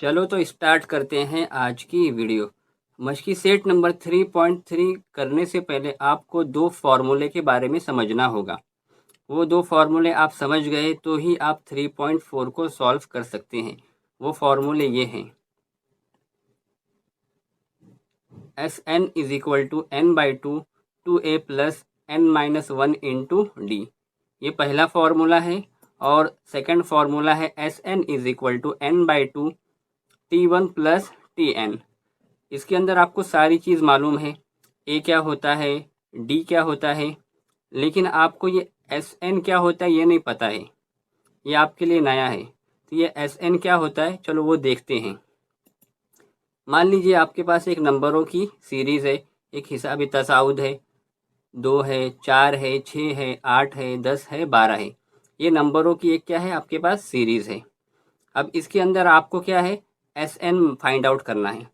चलो तो स्टार्ट करते हैं आज की वीडियो। मशकी सेट नंबर 3.3 करने से पहले आपको दो फार्मूले के बारे में समझना होगा। वो दो फार्मूले आप समझ गए तो ही आप 3.4 को सॉल्व कर सकते हैं। वो फार्मूले ये हैं: S N is equal to N by two A plus N minus one into D. ये पहला फार्मूला है। और सेकंड फार्मूला है S N is equal to N by two T one plus T N. इसके अंदर आपको सारी चीज़ मालूम है, ए क्या होता है, डी क्या होता है, लेकिन आपको ये एस एन क्या होता है ये नहीं पता है। ये आपके लिए नया है। तो ये एस एन क्या होता है, चलो वो देखते हैं। मान लीजिए आपके पास एक नंबरों की सीरीज़ है, एक हिसाबी तसाउद है, 2 है, 4 है, 6 है, 8 है, 10 है, 12 है। ये नंबरों की एक क्या है आपके पास सीरीज़ है। अब इसके अंदर आपको क्या है, एस एन फाइंड आउट करना है।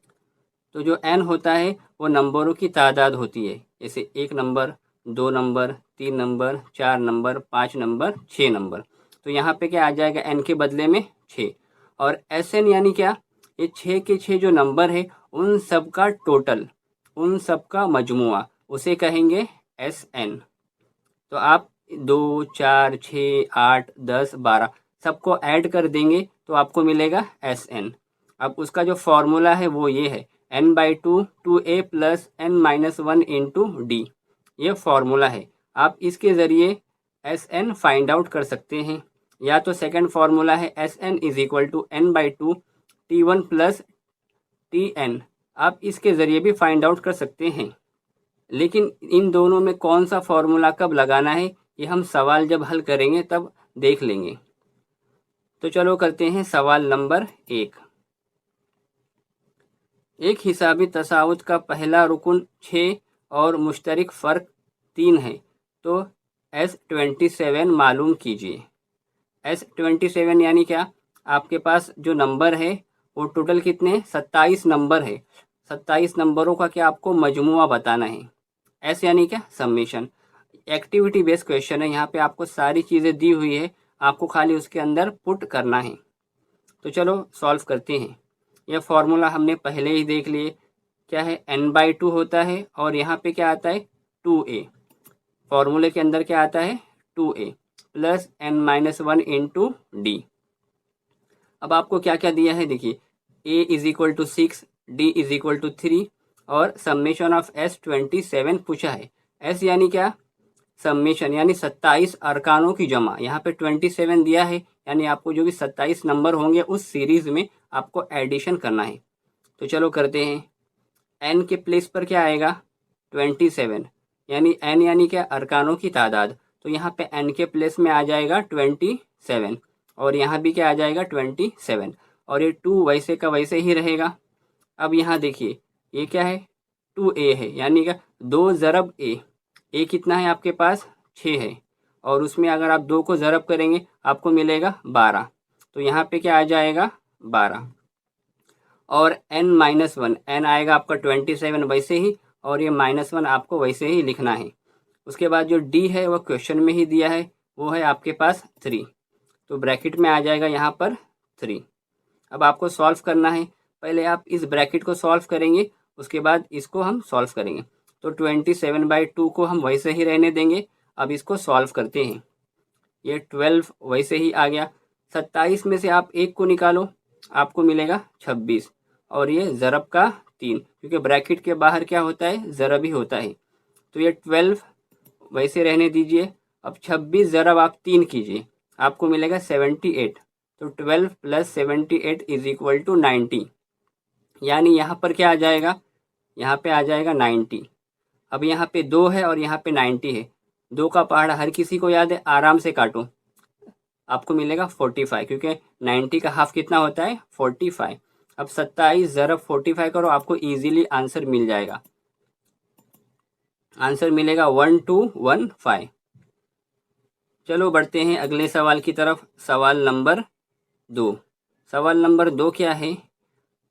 तो जो एन होता है वो नंबरों की तादाद होती है, जैसे 1 number, 2 number, 3 number, 4 number, 5 number, 6 number. तो यहाँ पे क्या आ जाएगा, एन के बदले में 6। और एस एन यानी क्या, ये 6 के 6 जो नंबर है उन सब का टोटल, उन सब का मजमुआ, उसे कहेंगे एस एन। तो आप 2, 4, 6, 8, 10, 12 सबको ऐड कर देंगे तो आपको मिलेगा एस एन। अब उसका जो फॉर्मूला है वो ये है, N by two A plus N minus one into D. ये फॉर्मूला है। आप इसके ज़रिए एस एन फाइंड आउट कर सकते हैं। या तो सेकंड फार्मूला है S N is equal to N by two T one plus T N. आप इसके ज़रिए भी फाइंड आउट कर सकते हैं। लेकिन इन दोनों में कौन सा फॉर्मूला कब लगाना है ये हम सवाल जब हल करेंगे तब देख लेंगे। तो चलो करते हैं सवाल नंबर 1। एक हिसाबी तसाउत का पहला रुकन 6 और मुश्तरक फ़र्क 3 है, तो S27 मालूम कीजिए। S27 यानी क्या, आपके पास जो नंबर है वो टोटल कितने, 27 नंबर है। 27 नंबरों का क्या आपको मजमुआ बताना है। एस यानी क्या, समेशन। एक्टिविटी बेस्ड क्वेश्चन है, यहाँ पे आपको सारी चीज़ें दी हुई है, आपको खाली उसके अंदर पुट करना है। तो चलो सॉल्व करते हैं। यह फॉर्मूला हमने पहले ही देख लिए, क्या है, n बाई टू होता है और यहाँ पे क्या आता है 2a। फॉर्मूले के अंदर क्या आता है 2a plus n minus one into D. अब आपको क्या क्या दिया है देखिए, a is equal to 6, d is equal to 3 और समेशन ऑफ S27 पूछा है। s यानी क्या, समेशन यानी 27 अरकानों की जमा। यहाँ पे 27 दिया है, यानी आपको जो भी 27 नंबर होंगे उस सीरीज़ में आपको एडिशन करना है। तो चलो करते हैं। एन के प्लेस पर क्या आएगा 27, यानी एन यानी क्या, अरकानों की तादाद। तो यहाँ पे एन के प्लेस में आ जाएगा 27 और यहाँ भी क्या आ जाएगा 27 और ये 2 वैसे का वैसे ही रहेगा। अब यहाँ देखिए ये क्या है 2a है, यानी क्या 2 ज़रब ए कितना है आपके पास 6 है और उसमें अगर आप 2 को ज़रब करेंगे आपको मिलेगा 12। तो यहाँ पे क्या आ जाएगा 12 और n माइनस वन, एन आएगा आपका 27 वैसे ही और ये -1 आपको वैसे ही लिखना है। उसके बाद जो d है वो क्वेश्चन में ही दिया है, वो है आपके पास 3, तो ब्रैकेट में आ जाएगा यहाँ पर 3। अब आपको सॉल्व करना है, पहले आप इस ब्रैकेट को सॉल्व करेंगे, उसके बाद इसको हम सॉल्व करेंगे। तो 27/2 को हम वैसे ही रहने देंगे। अब इसको सॉल्व करते हैं, ये 12 वैसे ही आ गया। 27 में से आप 1 को निकालो, आपको मिलेगा 26 और ये ज़रब का 3, क्योंकि ब्रैकेट के बाहर क्या होता है, ज़रब ही होता है। तो ये 12 वैसे रहने दीजिए। अब 26 ज़रब आप 3 कीजिए, आपको मिलेगा 78। तो 12 प्लस 78 इज इक्वल टू 90, यानी यहाँ पर क्या आ जाएगा, यहाँ पे आ जाएगा 90। अब यहाँ पे 2 है और यहाँ पे 90 है, 2 का पहाड़ा हर किसी को याद है, आराम से काटो, आपको मिलेगा 45, क्योंकि 90 का हाफ कितना होता है 45। अब 27 ज़रब 45 करो, आपको इजीली आंसर मिल जाएगा। आंसर मिलेगा 1215। चलो बढ़ते हैं अगले सवाल की तरफ। सवाल नंबर 2। सवाल नंबर 2 क्या है,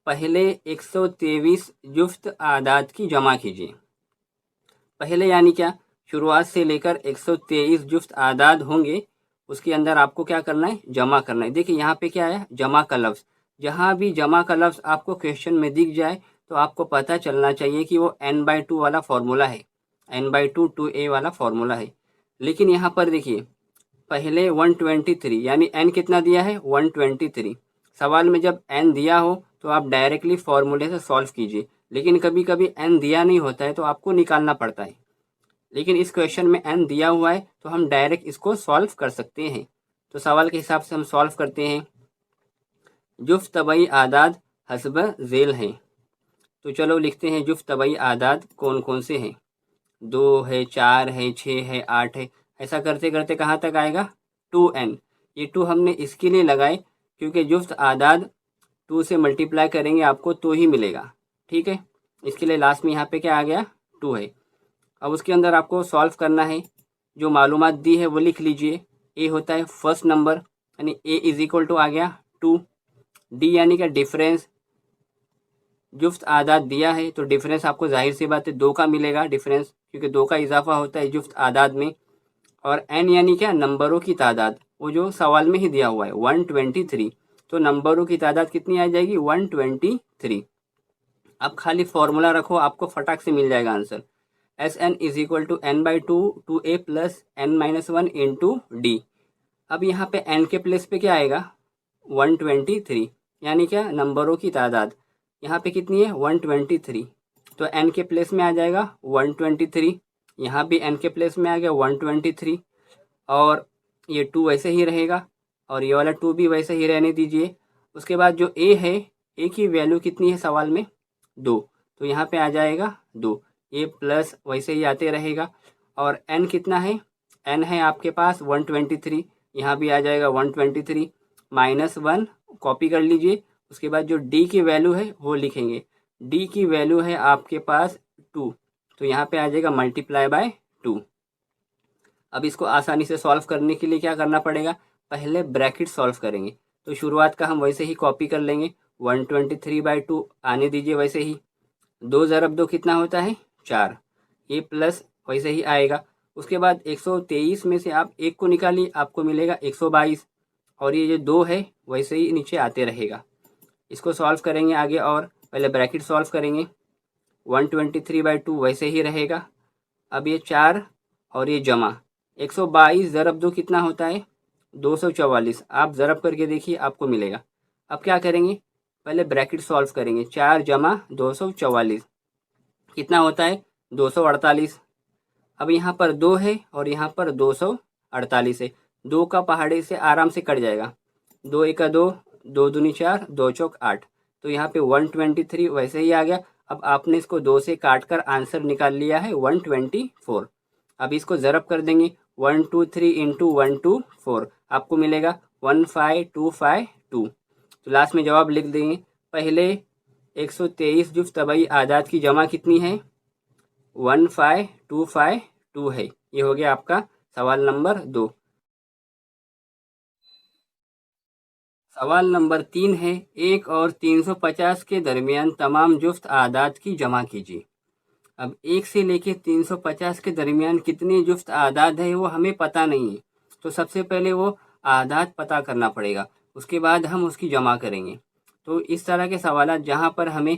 पहले 123 जुफ्त आदाद की जमा कीजिए। पहले यानी क्या, शुरुआत से लेकर 123 जुफ्त आदाद होंगे, उसके अंदर आपको क्या करना है, जमा करना है। देखिए यहाँ पे क्या है, जमा का लफ्ज़, जहाँ भी जमा का लफ्ज़ आपको क्वेश्चन में दिख जाए तो आपको पता चलना चाहिए कि वो n/2 वाला फार्मूला है, n/2 2a वाला फार्मूला है। लेकिन यहाँ पर देखिए पहले 123 यानी n कितना दिया है 123। सवाल में जब n दिया हो तो आप डायरेक्टली फार्मूले से सॉल्व कीजिए, लेकिन कभी कभी n दिया नहीं होता है तो आपको निकालना पड़ता है। लेकिन इस क्वेश्चन में n दिया हुआ है तो हम डायरेक्ट इसको सॉल्व कर सकते हैं। तो सवाल के हिसाब से हम सॉल्व करते हैं। जुफ्त तबई आदाद हस्ब झेल हैं। तो चलो लिखते हैं जुफ्त तबई आदाद कौन कौन से हैं। 2 है, 4 है, 6 है, 8 है। ऐसा करते करते कहाँ तक आएगा 2n। ये 2 हमने इसके लिए लगाए क्योंकि जुफ्त आदाद 2 से मल्टीप्लाई करेंगे आपको तो ही मिलेगा, ठीक है। इसके लिए लास्ट में यहाँ पे क्या आ गया 2 है। अब उसके अंदर आपको सॉल्व करना है। जो मालूमात दी है वो लिख लीजिए। ए होता है फर्स्ट नंबर यानी ए इज इक्वल टू आ गया 2। डी यानी कि डिफरेंस, जुफ्त आदाद दिया है तो डिफरेंस आपको जाहिर सी बात है 2 का मिलेगा डिफरेंस, क्योंकि 2 का इजाफा होता है जुफ्त आदाद में। और एन यानी क्या नंबरों की तादाद, वो जो सवाल में ही दिया हुआ है 123। तो नंबरों की तादाद कितनी आ जाएगी 123। अब खाली फॉर्मूला रखो, आपको फटाक से मिल जाएगा answer. S N is equal to n/2 2a plus n-1 into D. अब यहाँ पे n के प्लेस पे क्या आएगा 123, यानी क्या नंबरों की तादाद यहाँ पे कितनी है 123। तो n के प्लेस में आ जाएगा 123, यहाँ भी n के प्लेस में आ गया 123। और ये 2 वैसे ही रहेगा और ये वाला 2 भी वैसे ही रहने दीजिए। उसके बाद जो a है, a की वैल्यू कितनी है सवाल में 2, तो यहाँ पे आ जाएगा 2। ये प्लस वैसे ही आते रहेगा। और n कितना है, n है आपके पास 123, यहाँ भी आ जाएगा 123 -1 कॉपी कर लीजिए। उसके बाद जो d की वैल्यू है वो लिखेंगे। d की वैल्यू है आपके पास 2, तो यहाँ पे आ जाएगा मल्टीप्लाई बाय 2। अब इसको आसानी से सॉल्व करने के लिए क्या करना पड़ेगा, पहले ब्रैकेट सॉल्व करेंगे। तो शुरुआत का हम वैसे ही कॉपी कर लेंगे, 123/2 आने दीजिए वैसे ही। 2 ज़रब 2 कितना होता है 4, ये प्लस वैसे ही आएगा। उसके बाद 123 में से आप एक को निकालिए, आपको मिलेगा 122। और ये जो 2 है वैसे ही नीचे आते रहेगा। इसको सॉल्व करेंगे आगे, और पहले ब्रैकेट सॉल्व करेंगे। 123/2 वैसे ही रहेगा। अब ये 4 और ये जमा 122 ज़रब 2 कितना होता है 244। आप ज़रब करके देखिए आपको मिलेगा। अब क्या करेंगे, पहले ब्रैकेट सॉल्व करेंगे। 4 जमा 244 कितना होता है 248। अब यहाँ पर 2 है और यहाँ पर 248 है। 2 का पहाड़े से आराम से कट जाएगा। 2 एका 2, 2 दूनी 4, 2 चौक 8। तो यहाँ पे 123 वैसे ही आ गया। अब आपने इसको 2 से काट कर आंसर निकाल लिया है 124। अब इसको ज़रब कर देंगे 123 इंटू 124, आपको मिलेगा 15252। तो लास्ट में जवाब लिख देंगे। पहले 123 जुफ्त तबई आदाद की जमा कितनी है 15252 है। ये हो गया आपका सवाल नंबर 2। सवाल नंबर 3 है 1 और 350 के दरमियान तमाम जुफ्त आदाद की जमा कीजिए। अब 1 से लेके 350 के दरमियान कितने जुफ्त आदाद है वो हमें पता नहीं है। तो सबसे पहले वो आदाद पता करना पड़ेगा, उसके बाद हम उसकी जमा करेंगे। तो इस तरह के सवाल जहाँ पर हमें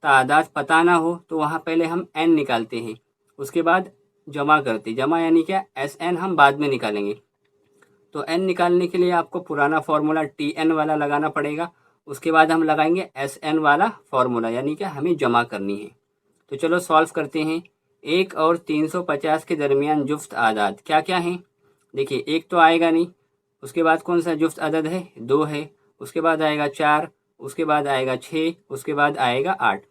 तादाद पता ना हो तो वहाँ पहले हम n निकालते हैं, उसके बाद जमा करते। जमा यानी क्या SN हम बाद में निकालेंगे। तो n निकालने के लिए आपको पुराना फार्मूला TN वाला लगाना पड़ेगा। उसके बाद हम लगाएंगे SN वाला फार्मूला, यानी कि हमें जमा करनी है। तो चलो सॉल्व करते हैं। 1 और 350 के दरमियान जुफ्त आदाद क्या क्या हैं। देखिए 1 तो आएगा नहीं, उसके बाद कौन सा जुफ्त आदद है 2 है, उसके बाद आएगा 4, उसके बाद आएगा 6, उसके बाद आएगा 8।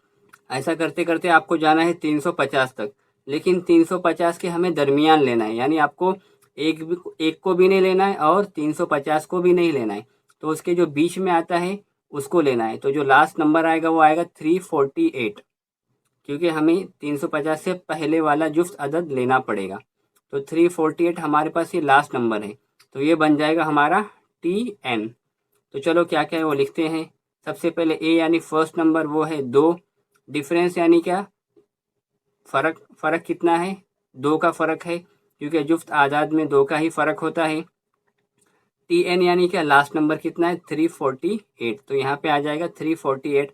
ऐसा करते करते आपको जाना है 350 तक। लेकिन 350 के हमें दरमियान लेना है, यानी आपको एक को भी नहीं लेना है और 350 को भी नहीं लेना है। तो उसके जो बीच में आता है उसको लेना है। तो जो लास्ट नंबर आएगा वो आएगा 348, क्योंकि हमें 350 से पहले वाला जुफ्त अदद लेना पड़ेगा। तो 348 हमारे पास ये लास्ट नंबर है, तो ये बन जाएगा हमारा TN। तो चलो क्या क्या है वो लिखते हैं। सबसे पहले A यानी फर्स्ट नंबर वो है 2। डिफरेंस यानी क्या फ़र्क कितना है 2 का फ़र्क है, क्योंकि जुफ्त आदाद में 2 का ही फ़र्क होता है। टी एन यानी क्या, लास्ट नंबर कितना है 348, तो यहाँ पे आ जाएगा 348।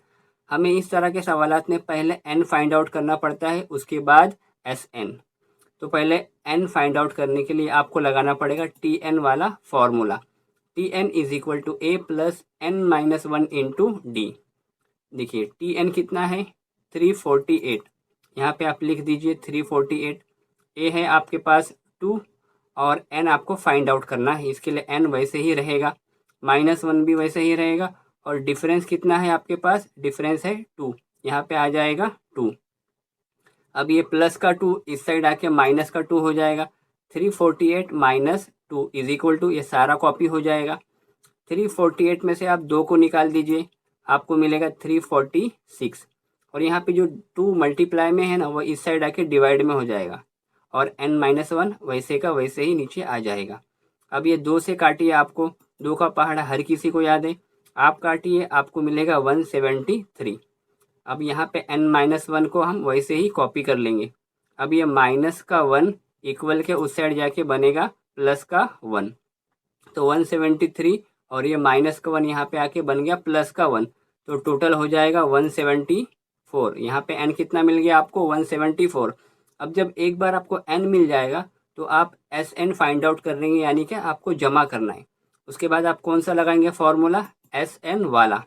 हमें इस तरह के सवालात में पहले एन फाइंड आउट करना पड़ता है, उसके बाद एस एन। तो पहले एन फाइंड आउट करने के लिए आपको लगाना पड़ेगा टी एन वाला formula. T N is equal to A plus N minus one into D. देखिए टी एन कितना है 348, यहाँ पे आप लिख दीजिए 348। ए है आपके पास 2 और एन आपको फाइंड आउट करना है, इसके लिए एन वैसे ही रहेगा, -1 भी वैसे ही रहेगा, और डिफरेंस कितना है आपके पास, डिफरेंस है 2, यहाँ पे आ जाएगा 2। अब ये प्लस का 2 इस साइड आके माइनस का 2 हो जाएगा, 348 माइनस 2 इज इक्वल टू, ये सारा कॉपी हो जाएगा। 348 में से आप 2 को निकाल दीजिए, आपको मिलेगा 346, और यहाँ पे जो 2 मल्टीप्लाई में है ना, वो इस साइड आके डिवाइड में हो जाएगा, और n-1 वैसे का वैसे ही नीचे आ जाएगा। अब ये 2 से काटिए, आपको 2 का पहाड़ा हर किसी को याद है, आप काटिए, आपको मिलेगा 173। अब यहाँ पे n-1 को हम वैसे ही कॉपी कर लेंगे। अब ये माइनस का 1 इक्वल के उस साइड जाके बनेगा प्लस का 1, तो 173, और ये माइनस का 1 यहाँ पे आके बन गया प्लस का 1, तो टोटल हो जाएगा 174। यहाँ पे n कितना मिल गया आपको, 174। अब जब एक बार आपको n मिल जाएगा तो आप एस एन फाइंड आउट कर लेंगे, यानी कि आपको जमा करना है। उसके बाद आप कौन सा लगाएंगे फॉर्मूला, एस एन वाला।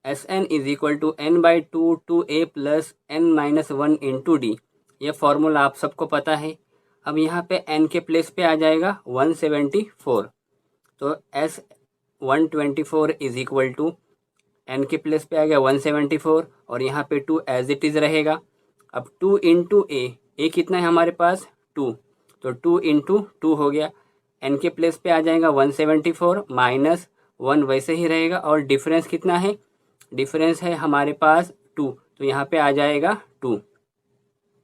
S N is equal to n by 2 two A plus n-1 into D. ये फॉर्मूला आप सबको पता है। अब यहाँ पे n के प्लेस पे आ जाएगा 174, तो एस 124 इज इक्वल टू, एन के प्लेस पे आ गया 174, और यहाँ पे 2 एज इट इज़ रहेगा। अब 2 इंटू ए कितना है हमारे पास 2, तो 2 इंटू 2 हो गया, एन के प्लेस पे आ जाएगा 174 माइनस 1 वैसे ही रहेगा, और डिफरेंस कितना है, डिफरेंस है हमारे पास 2, तो यहाँ पे आ जाएगा 2।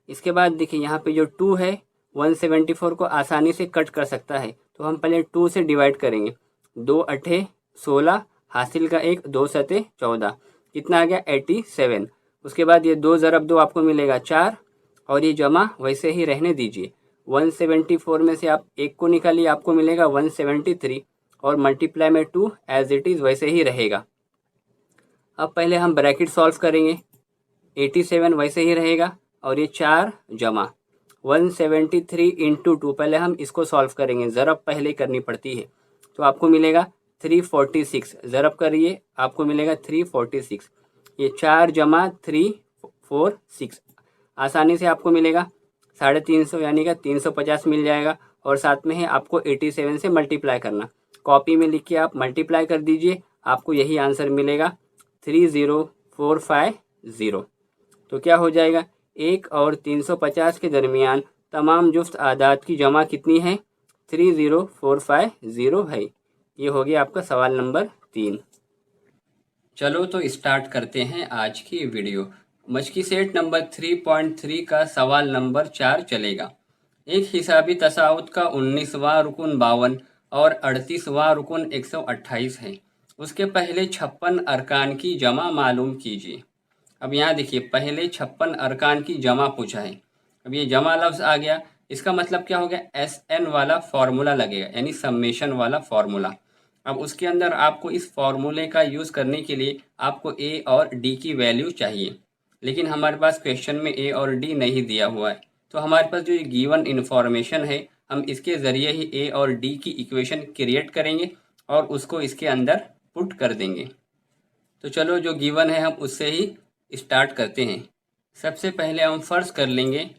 इसके बाद देखिए यहाँ पे जो 2 है 174 को आसानी से कट कर सकता है, तो हम पहले 2 से डिवाइड करेंगे, 2 अठे 16, हासिल का 1, 2 सते 14, कितना आ गया 87। उसके बाद ये 2 ज़रब 2 आपको मिलेगा 4, और ये जमा वैसे ही रहने दीजिए। 174 में से आप 1 को निकालिए, आपको मिलेगा 173, और मल्टीप्लाई में 2 एज इट इज़ वैसे ही रहेगा। अब पहले हम ब्रैकेट सॉल्व करेंगे, 87 वैसे ही रहेगा, और ये 4 जमा 173 इंटू 2, पहले हम इसको सॉल्व करेंगे, ज़रब पहले करनी पड़ती है, तो आपको मिलेगा 346, ज़रब करिए आपको मिलेगा 346, ये 4 जमा 346, आसानी से आपको मिलेगा 350, यानी कि 350 मिल जाएगा, और साथ में है आपको 87 से मल्टीप्लाई करना, कॉपी में लिख के आप मल्टीप्लाई कर दीजिए, आपको यही आंसर मिलेगा 30450। तो क्या हो जाएगा, 1 और 350 के दरमियान तमाम जुफ्त आदाद की जमा कितनी है, 30450 है। ये हो गया आपका सवाल नंबर 3। चलो तो स्टार्ट करते हैं आज की वीडियो। मशकी सेट नंबर 3.3 का सवाल नंबर 4 चलेगा। एक हिसाबी तसाउत का 19वां रुकन 52 और 38वां रुकन 128 है। उसके पहले 56 अरकान की जमा मालूम कीजिए। अब यहाँ देखिए पहले 56 अरकान की जमा पूछा है। अब ये जमा लफ्ज़ आ गया, इसका मतलब क्या हो गया, एस एन वाला फार्मूला लगेगा, यानी सम्मेशन वाला फार्मूला। अब उसके अंदर आपको इस फार्मूले का यूज़ करने के लिए आपको ए और डी की वैल्यू चाहिए, लेकिन हमारे पास क्वेश्चन में ए और डी नहीं दिया हुआ है, तो हमारे पास जो ये गिवन इन्फॉर्मेशन है हम इसके ज़रिए ही ए और डी की इक्वेशन क्रिएट करेंगे और उसको इसके अंदर पुट कर देंगे। तो चलो जो गिवन है हम उससे ही स्टार्ट करते हैं। सबसे पहले हम फ़र्ज़ कर लेंगे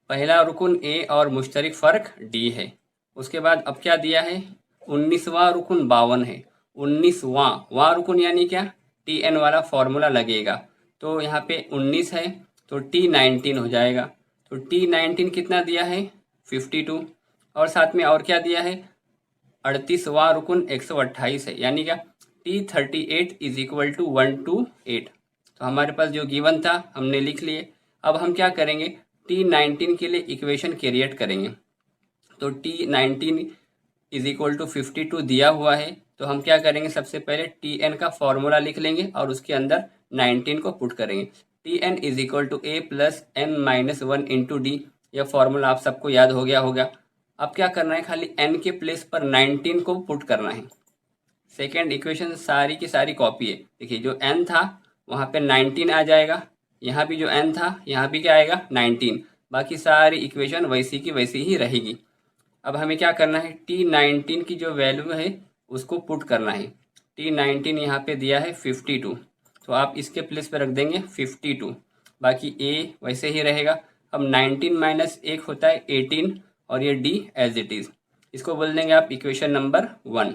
पहला रुकन ए और मुश्तरक फ़र्क डी है। उसके बाद अब क्या दिया है, 19वां रुकन 52 है। 19वां रुकन यानी क्या, टी एन वाला फार्मूला लगेगा, तो यहाँ पे 19 है तो T19 हो जाएगा। तो T19 कितना दिया है 52, और साथ में और क्या दिया है 38वां रुकन 128 है, यानी क्या T38 इज इक्वल टू 128। तो हमारे पास जो गिवन था हमने लिख लिए। अब हम क्या करेंगे, T19 के लिए इक्वेशन क्रिएट करेंगे। तो T19 इज इक्वल टू 52 दिया हुआ है, तो हम क्या करेंगे, सबसे पहले Tn का फॉर्मूला लिख लेंगे और उसके अंदर 19 को पुट करेंगे। Tn is equal to A plus n-1 into D. यह फॉर्मूला आप सबको याद हो गया होगा। अब क्या करना है, खाली n के प्लेस पर 19 को पुट करना है। सेकेंड इक्वेशन सारी की सारी कॉपी है। देखिए जो n था वहाँ पे 19 आ जाएगा, यहाँ भी जो n था यहाँ भी क्या आएगा 19, बाकी सारी इक्वेशन वैसी की वैसी ही रहेगी। अब हमें क्या करना है, T19 की जो वैल्यू है उसको पुट करना है। T19 यहाँ पे दिया है 52, तो आप इसके प्लेस पे रख देंगे 52, बाकी A वैसे ही रहेगा। अब 19 माइनस 1 होता है 18 और ये D एज इट इज़, इसको बोल देंगे आप इक्वेशन नंबर 1।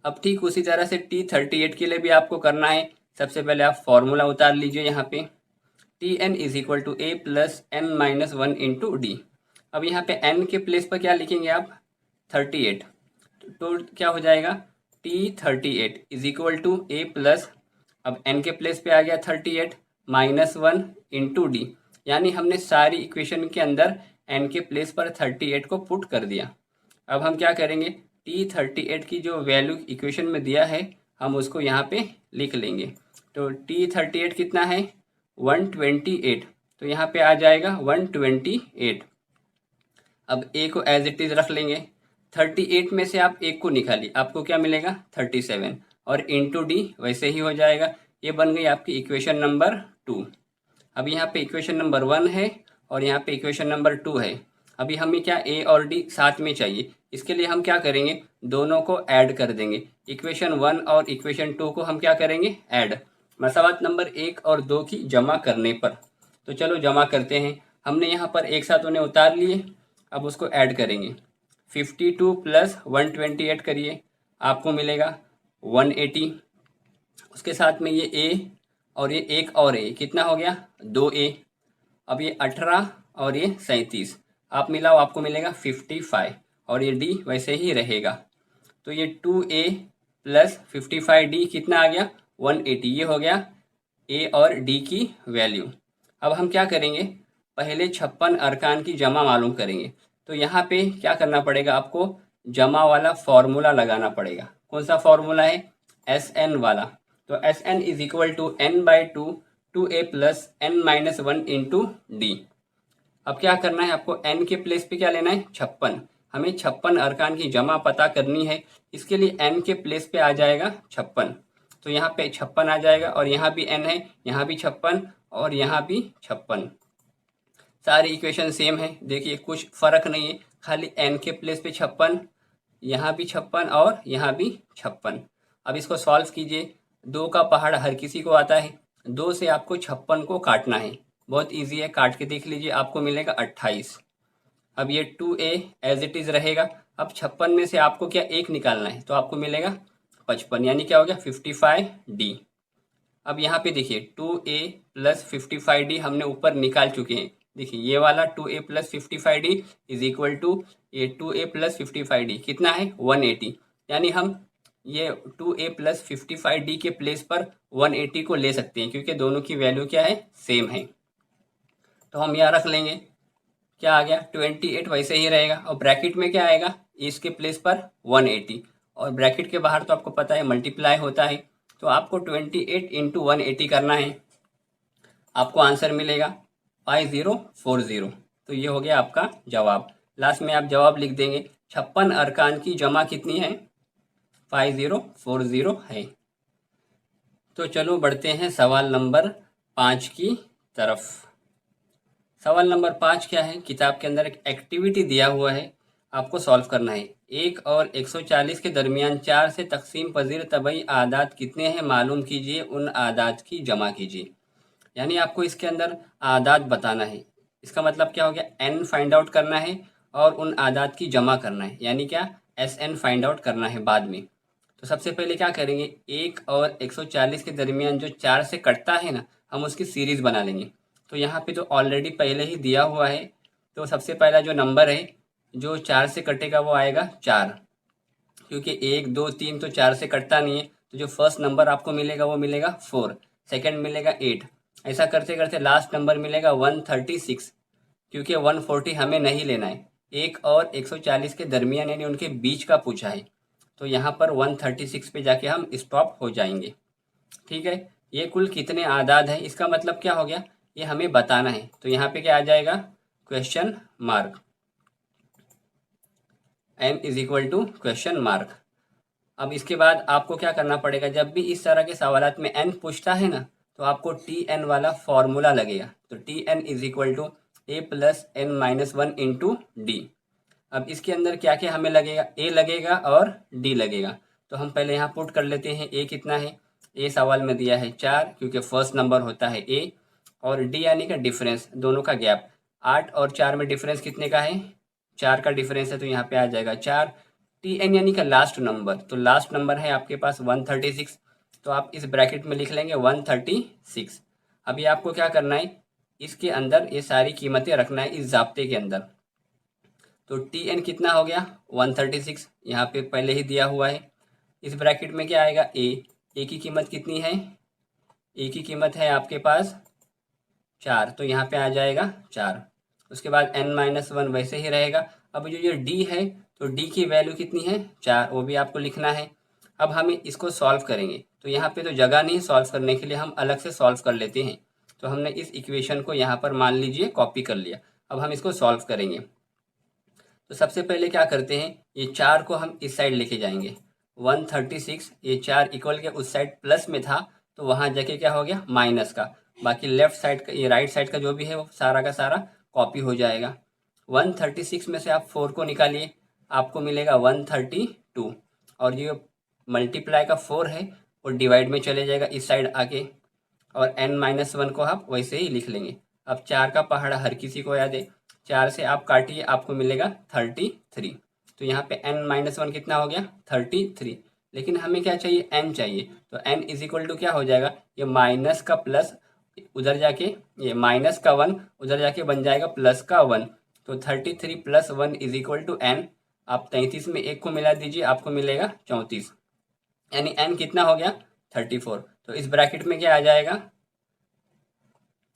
अब ठीक उसी तरह से T38 के लिए भी आपको करना है। सबसे पहले आप फॉर्मूला उतार लीजिए यहाँ पे, Tn is equal to A plus N minus 1 into D. अब यहाँ पे n के प्लेस पर क्या लिखेंगे आप 38, तो क्या हो जाएगा T38 is equal to A plus, अब n के प्लेस पे आ गया 38 माइनस 1 इंटू डी, यानी हमने सारी इक्वेशन के अंदर n के प्लेस पर 38 को पुट कर दिया। अब हम क्या करेंगे, T38 की जो वैल्यू इक्वेशन में दिया है हम उसको यहाँ पे लिख लेंगे। तो T38 कितना है 128, तो यहाँ पे आ जाएगा 128। अब ए को एज इट इज़ रख लेंगे, 38 में से आप एक को निकालिए, आपको क्या मिलेगा 37, और इंटू डी वैसे ही हो जाएगा। ये बन गई आपकी इक्वेशन नंबर 2। अब यहाँ पे इक्वेशन नंबर 1 है और यहाँ पे इक्वेशन नंबर 2 है। अभी हमें क्या ए और डी साथ में चाहिए, इसके लिए हम क्या करेंगे, दोनों को ऐड कर देंगे। इक्वेशन 1 और इक्वेशन 2 को हम क्या करेंगे ऐड, मसावत नंबर 1 और 2 की जमा करने पर। तो चलो जमा करते हैं। हमने यहाँ पर एक साथ उन्हें उतार लिए, अब उसको ऐड करेंगे। 52 प्लस 128 करिए, आपको मिलेगा 180। उसके साथ में ये ए और ये एक और ए, कितना हो गया 2a। अब ये 18 और ये 37, आप मिलाओ आपको मिलेगा 55, और ये डी वैसे ही रहेगा। तो ये 2a प्लस 55d कितना आ गया 180, ये हो गया ए और डी की वैल्यू। अब हम क्या करेंगे, पहले 56 अरकान की जमा मालूम करेंगे। तो यहाँ पे क्या करना पड़ेगा, आपको जमा वाला फॉर्मूला लगाना पड़ेगा। कौन सा फॉर्मूला है, एस एन वाला। तो S N is equal to N by two A plus N minus 1 into D. अब क्या करना है, आपको n के प्लेस पे क्या लेना है 56, हमें 56 अरकान की जमा पता करनी है। इसके लिए n के प्लेस पे आ जाएगा 56, तो यहाँ पे 56 आ जाएगा, और यहाँ भी n है, यहाँ भी 56 और यहाँ भी 56। सारी इक्वेशन सेम है, देखिए कुछ फर्क नहीं है, खाली n के प्लेस पे 56, यहाँ भी 56 और यहाँ भी 56। अब इसको सॉल्व कीजिए, 2 का पहाड़ हर किसी को आता है, 2 से आपको 56 को काटना है, बहुत इजी है, काट के देख लीजिए, आपको मिलेगा 28। अब ये 2a एज इट इज़ रहेगा। अब 56 में से आपको क्या एक निकालना है, तो आपको मिलेगा 55, यानी क्या हो गया 55d। अब यहाँ पे देखिए 2a प्लस 55d हमने ऊपर निकाल चुके हैं। देखिए ये वाला 2a plus 55d is equal to ये 2a प्लस 55d कितना है 180, यानी हम ये 2a प्लस 55d के प्लेस पर 180 को ले सकते हैं, क्योंकि दोनों की वैल्यू क्या है सेम है। तो हम यहाँ रख लेंगे, क्या आ गया 28 वैसे ही रहेगा, और ब्रैकेट में क्या आएगा इसके प्लेस पर 180, और ब्रैकेट के बाहर तो आपको पता है मल्टीप्लाई होता है, तो आपको 28 इंटू 180 करना है, आपको आंसर मिलेगा 5040। तो ये हो गया आपका जवाब। लास्ट में आप जवाब लिख देंगे, 56 अरकान की जमा कितनी है 5040 है। तो चलो बढ़ते हैं सवाल नंबर 5 की तरफ। सवाल नंबर 5 क्या है, किताब के अंदर एक एक्टिविटी दिया हुआ है, आपको सॉल्व करना है। 1 और 140 के दरमियान 4 से तकसीम पजीर तबई आदात कितने हैं मालूम कीजिए, उन आदात की जमा कीजिए। यानी आपको इसके अंदर आदात बताना है, इसका मतलब क्या हो गया n फाइंड आउट करना है और उन आदात की जमा करना है, यानी क्या SN फाइंड आउट करना है बाद में। तो सबसे पहले क्या करेंगे, 1 और 140 के दरमियान जो 4 से कटता है ना, हम उसकी सीरीज़ बना लेंगे। तो यहाँ पे तो ऑलरेडी पहले ही दिया हुआ है, तो सबसे पहला जो नंबर है जो 4 से कटेगा वो आएगा 4, क्योंकि 1 2 3 तो 4 से कटता नहीं है, तो जो फर्स्ट नंबर आपको मिलेगा वो मिलेगा 4, सेकंड मिलेगा 8, ऐसा करते करते लास्ट नंबर मिलेगा 136, क्योंकि 140 हमें नहीं लेना है, 1 और 140 के दरमियान यानी उनके बीच का पूछा है, तो यहाँ पर 136 पे जाके हम स्टॉप हो जाएंगे। ठीक है, ये कुल कितने आदाद हैं, इसका मतलब क्या हो गया, ये हमें बताना है। तो यहाँ पे क्या आ जाएगा question mark. n is equal to question mark. अब इसके बाद आपको क्या करना पड़ेगा, जब भी इस तरह के सवालात में n पूछता है ना तो आपको टी एन वाला फॉर्मूला लगेगा। तो T N is equal to A plus N minus one into D. अब इसके अंदर क्या क्या हमें लगेगा, ए लगेगा और डी लगेगा। तो हम पहले यहाँ पुट कर लेते हैं। ए कितना है, ए सवाल में दिया है 4 क्योंकि फर्स्ट नंबर होता है ए, और डी यानी का डिफरेंस, दोनों का गैप। 8 और 4 में डिफरेंस कितने का है, 4 का डिफरेंस है, तो यहाँ पे आ जाएगा 4। टी एन यानी का लास्ट नंबर, तो लास्ट नंबर है आपके पास 136, तो आप इस ब्रैकेट में लिख लेंगे 136। अभी आपको क्या करना है, इसके अंदर ये सारी कीमतें रखना है इस ज़ाब्ते के अंदर। तो टी एन कितना हो गया 136, यहाँ पे पहले ही दिया हुआ है। इस ब्रैकेट में क्या आएगा, ए की कीमत कितनी है, ए की कीमत है आपके पास 4, तो यहाँ पे आ जाएगा 4। उसके बाद n माइनस वन वैसे ही रहेगा। अब जो ये डी है, तो डी की वैल्यू कितनी है 4, वो भी आपको लिखना है। अब हम इसको सॉल्व करेंगे, तो यहाँ पे तो जगह नहीं सॉल्व करने के लिए, हम अलग से सॉल्व कर लेते हैं। तो हमने इस इक्वेशन को यहाँ पर मान लीजिए कॉपी कर लिया। अब हम इसको सॉल्व करेंगे। तो सबसे पहले क्या करते हैं, ये 4 को हम इस साइड लेके जाएंगे। 136, ये 4 इक्वल के उस साइड प्लस में था, तो वहाँ जाके क्या हो गया माइनस का। बाकी लेफ्ट साइड का, ये राइट साइड का जो भी है वो सारा का सारा कॉपी हो जाएगा। 136 में से आप 4 को निकालिए, आपको मिलेगा 132, और ये मल्टीप्लाई का 4 है वो डिवाइड में चले जाएगा इस साइड आके, और n माइनस वन को आप वैसे ही लिख लेंगे। अब 4 का पहाड़ा हर किसी को याद है, 4 से आप काटिए, आपको मिलेगा 33। तो यहाँ पे n माइनस वन कितना हो गया 33, लेकिन हमें क्या चाहिए, n चाहिए। तो n इज इक्वल टू क्या हो जाएगा, ये माइनस का प्लस उधर जाके, ये माइनस का 1 उधर जाके बन जाएगा प्लस का 1। तो 33 plus 1 is equal to n। आप 33 में 1 को मिला दीजिए, आपको मिलेगा 34, यानी n कितना हो गया 34। तो इस ब्रैकेट में क्या आ जाएगा,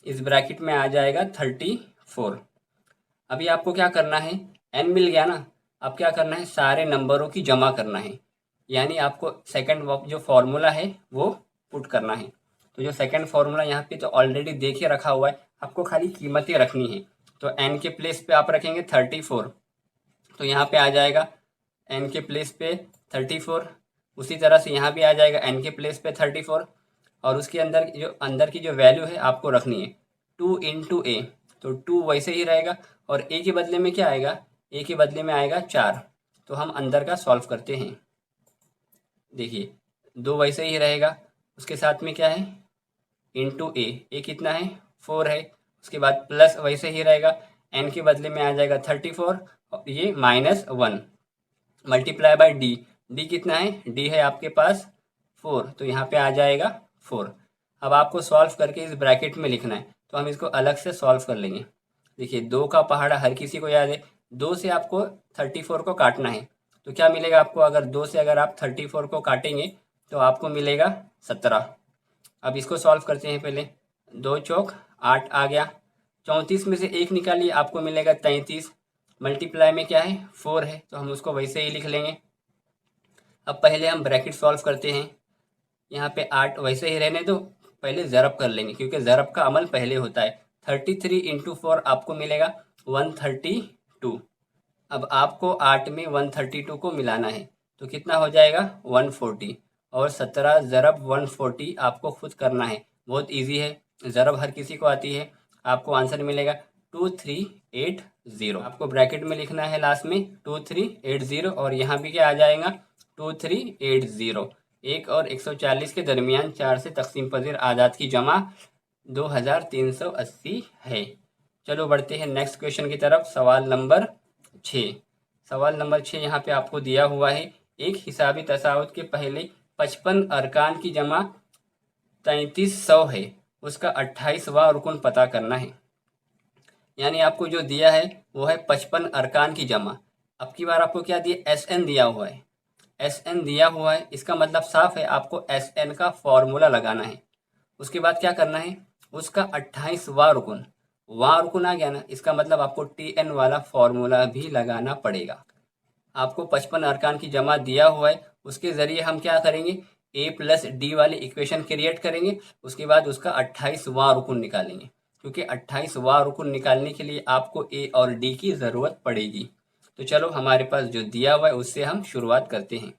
इस ब्रैकेट में आ जाएगा 34। अभी आपको क्या करना है, n मिल गया ना, अब क्या करना है, सारे नंबरों की जमा करना है, यानी आपको सेकंड जो फॉर्मूला है वो पुट करना है। तो जो सेकंड फॉर्मूला यहाँ पे तो ऑलरेडी देख के रखा हुआ है, आपको खाली कीमतें रखनी है। तो n के प्लेस पे आप रखेंगे 34, तो यहाँ पे आ जाएगा n के प्लेस पे 34। उसी तरह से यहाँ भी आ जाएगा n के प्लेस पे 34, और उसके अंदर की जो वैल्यू है आपको रखनी है 2 इंटू ए। तो 2 वैसे ही रहेगा, और ए के बदले में क्या आएगा, ए के बदले में आएगा 4। तो हम अंदर का सॉल्व करते हैं। देखिए 2 वैसे ही रहेगा, उसके साथ में क्या है इंटू ए कितना है 4 है। उसके बाद प्लस वैसे ही रहेगा, एन के बदले में आ जाएगा 34, और ये minus 1 multiply by D. D कितना है, डी है आपके पास 4, तो यहाँ पे आ जाएगा 4। अब आपको सॉल्व करके इस ब्रैकेट में लिखना है, तो हम इसको अलग से सॉल्व कर लेंगे। देखिए 2 का पहाड़ा हर किसी को याद है, 2 से आपको 34 को काटना है। तो क्या मिलेगा आपको, अगर 2 से अगर आप 34 को काटेंगे तो आपको मिलेगा 17। अब इसको सॉल्व करते हैं पहले, 2 चौक 8 आ गया। 34 में से 1 निकालिए, आपको मिलेगा 33। मल्टीप्लाई में क्या है 4 है, तो हम उसको वैसे ही लिख लेंगे। अब पहले हम ब्रैकेट सॉल्व करते हैं। यहाँ पे 8 वैसे ही रहने दो, पहले ज़रब कर लेंगे क्योंकि ज़रब का अमल पहले होता है। 33 इंटू 4 आपको मिलेगा 132। अब आपको 8 में 132 को मिलाना है, तो कितना हो जाएगा 140, और 17 ज़रब 140 आपको खुद करना है, बहुत इजी है, ज़रब हर किसी को आती है। आपको आंसर मिलेगा 2380। आपको ब्रैकेट में लिखना है लास्ट में 2380, और यहाँ भी क्या आ जाएगा 2380। 1 और 140 के दरमियान 4 से तकसीम पजीर आदाद की जमा 2380 है। चलो बढ़ते हैं नेक्स्ट क्वेश्चन की तरफ। सवाल नंबर 6। सवाल नंबर 6 यहाँ पे आपको दिया हुआ है, एक हिसाबी तसाउत के पहले 55 अरकान की जमा 3300 है, उसका 28वां रुकन पता करना है। यानी आपको जो दिया है वो है 55 अरकान की जमा। अब की बार आपको क्या दिया, SN दिया हुआ है। SN दिया हुआ है, इसका मतलब साफ है आपको SN का फॉर्मूला लगाना है। उसके बाद क्या करना है, उसका 28वां रुकन, वहाँ रुकन आ गया ना, इसका मतलब आपको TN वाला फॉर्मूला भी लगाना पड़ेगा। आपको 55 अरकान की जमा दिया हुआ है, उसके ज़रिए हम क्या करेंगे, A प्लस डी वाली इक्वेशन क्रिएट करेंगे। उसके बाद उसका 28वां रुकन निकालेंगे, क्योंकि 28वां रुकन निकालने के लिए आपको A और D की ज़रूरत पड़ेगी। तो चलो हमारे पास जो दिया हुआ है उससे हम शुरुआत करते हैं।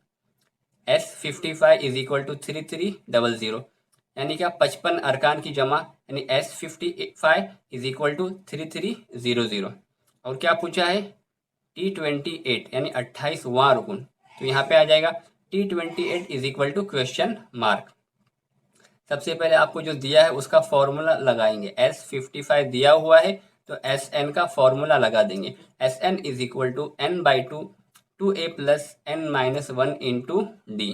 S55 इज इक्वल टू 3300, यानी क्या 55 अरकान की जमा, यानी S55 इज इक्वल टू 3300। और क्या पूछा है, T28 यानी 28वां रुकन, तो यहाँ पे आ जाएगा T28 is equal to question mark. सबसे पहले आपको जो दिया है उसका फॉर्मूला लगाएंगे। S55 दिया हुआ है तो Sn का फॉर्मूला लगा देंगे। Sn is equal to n/2 2a plus n minus 1 into D.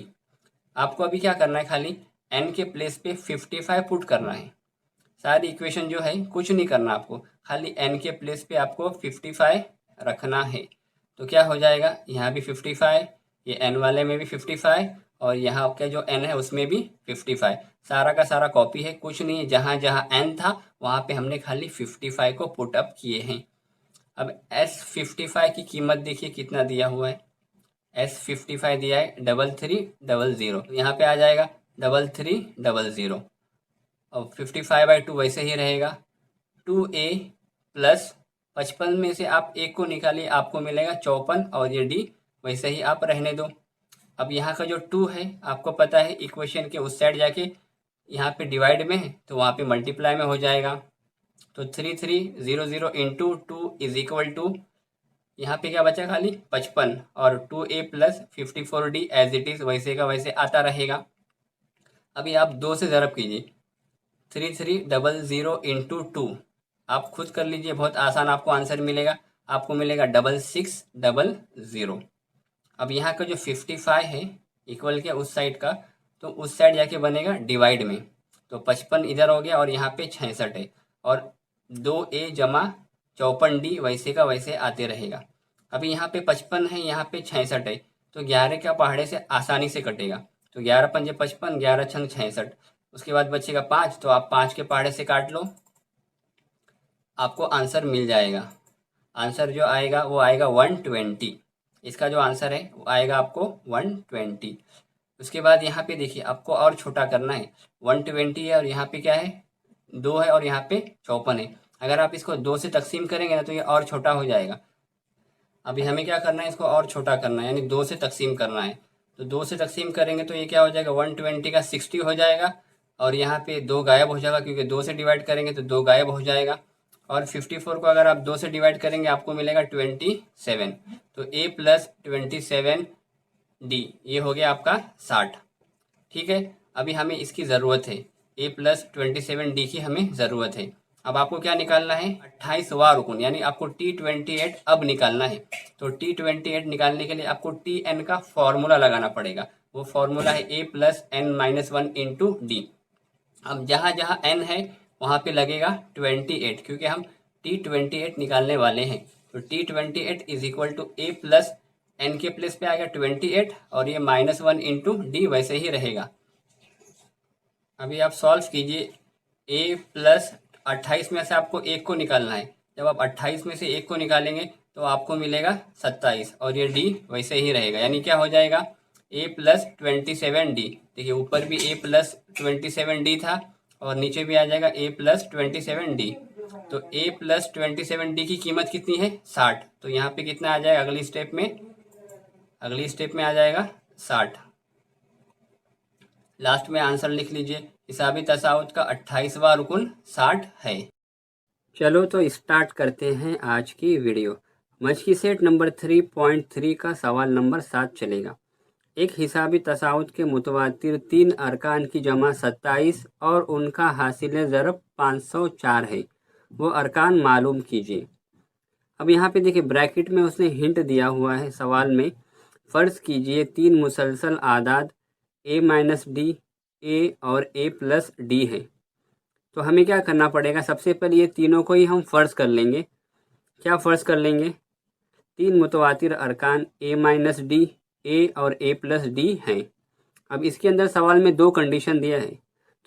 आपको अभी क्या करना है, खाली n के प्लेस पे 55 पुट करना है। सारी इक्वेशन जो है कुछ नहीं करना आपको, खाली n के प्लेस पे आपको 55 रखना है। तो क्या हो जाएगा, यहाँ भी 55, ये n वाले में भी 55 और यहाँ का जो n है उसमें भी 55। सारा का सारा कॉपी है, कुछ नहीं है। जहाँ जहाँ n था वहाँ पे हमने खाली 55 को पुट अप किए हैं। अब S55 की कीमत देखिए कितना दिया हुआ है। S55 दिया है 3300, यहाँ पे आ जाएगा 3300। और 55/2 वैसे ही रहेगा। 2a प्लस 55 में से आप एक को निकालिए, आपको मिलेगा 54 और ये d वैसे ही आप रहने दो। अब यहाँ का जो 2 है आपको पता है इक्वेशन के उस साइड जाके यहाँ पे डिवाइड में है तो वहाँ पे मल्टीप्लाई में हो जाएगा। तो 3300 इंटू 2 इज इक्वल टू, यहाँ पे क्या बचा, खाली 55 और 2a plus 54d as it is वैसे का वैसे आता रहेगा। अभी आप 2 से ज़रब कीजिए, 3300 इंटू 2 आप खुद कर लीजिए, बहुत आसान आपको आंसर मिलेगा। आपको मिलेगा 6600। अब यहाँ का जो 55 है इक्वल के उस साइड का, तो उस साइड जाके बनेगा डिवाइड में, तो 55 इधर हो गया और यहाँ पे 66 है और 2a जमा 54d वैसे का वैसे आते रहेगा। अभी यहाँ पे 55 है, यहाँ पे 66 है, तो 11 का पहाड़े से आसानी से कटेगा। तो 11 पंजे 55, 11 छंग 66, उसके बाद बचेगा 5, तो आप 5 के पहाड़े से काट लो, आपको आंसर मिल जाएगा। आंसर जो आएगा वो आएगा 120। इसका जो आंसर है वो आएगा आपको 120। उसके बाद यहाँ पे देखिए आपको और छोटा करना है। 120 है और यहाँ पे क्या है, 2 है और यहाँ पे 54 है। अगर आप इसको 2 से तकसीम करेंगे ना तो ये और छोटा हो जाएगा। अभी हमें क्या करना है, इसको और छोटा करना है, यानी 2 से तकसीम करना है। तो 2 से तकसीम करेंगे तो ये क्या हो जाएगा, 120 का 60 हो जाएगा और यहाँ पे 2 गायब हो जाएगा, क्योंकि 2 से डिवाइड करेंगे तो 2 गायब हो जाएगा। और 54 को अगर आप 2 से डिवाइड करेंगे आपको मिलेगा 27। तो a प्लस 27d ये हो गया आपका 60। ठीक है, अभी हमें इसकी ज़रूरत है, a प्लस 27d की हमें ज़रूरत है। अब आपको क्या निकालना है, 28वां रुकन, यानी आपको T28 अब निकालना है। तो T28 निकालने के लिए आपको Tn का फॉर्मूला लगाना पड़ेगा। वो फॉर्मूला है a plus n minus 1 into D. अब जहाँ जहाँ n है वहाँ पे लगेगा 28, क्योंकि हम T28 निकालने वाले हैं। तो T28 is equal to a plus n के प्लेस पे आएगा 28 और ये -1 इंटू डी वैसे ही रहेगा। अभी आप सॉल्व कीजिए, a प्लस 28 में से आपको एक को निकालना है। जब आप 28 में से एक को निकालेंगे तो आपको मिलेगा 27 और ये d वैसे ही रहेगा, यानी क्या हो जाएगा, a प्लस 27d। देखिए ऊपर भी a प्लस 27d था और नीचे भी आ जाएगा a प्लस 27d। तो a प्लस 27d की कीमत कितनी है, 60। तो यहाँ पे कितना आ जाएगा, अगली स्टेप में आ जाएगा 60। लास्ट में आंसर लिख लीजिए, हिसाबी तसाउत का 28वां रुकन 60 है। चलो तो स्टार्ट करते हैं आज की वीडियो। मशकी सेट नंबर 3.3 का सवाल नंबर 7 चलेगा। एक हिसाबी तसाउत के मुतवातिर 3 अरकान की जमा 27 और उनका हासिल ज़रब 504 है, वो अरकान मालूम कीजिए। अब यहाँ पे देखिए ब्रैकेट में उसने हिंट दिया हुआ है सवाल में, फ़र्ज़ कीजिए 3 मुसलसल आदाद a माइनस डी, a और a प्लस डी है। तो हमें क्या करना पड़ेगा, सबसे पहले ये तीनों को ही हम फ़र्ज़ कर लेंगे। क्या फ़र्ज़ कर लेंगे, 3 मुतवातिर अरकान a माइनस डी, a और a प्लस डी हैं। अब इसके अंदर सवाल में 2 कंडीशन दिया है,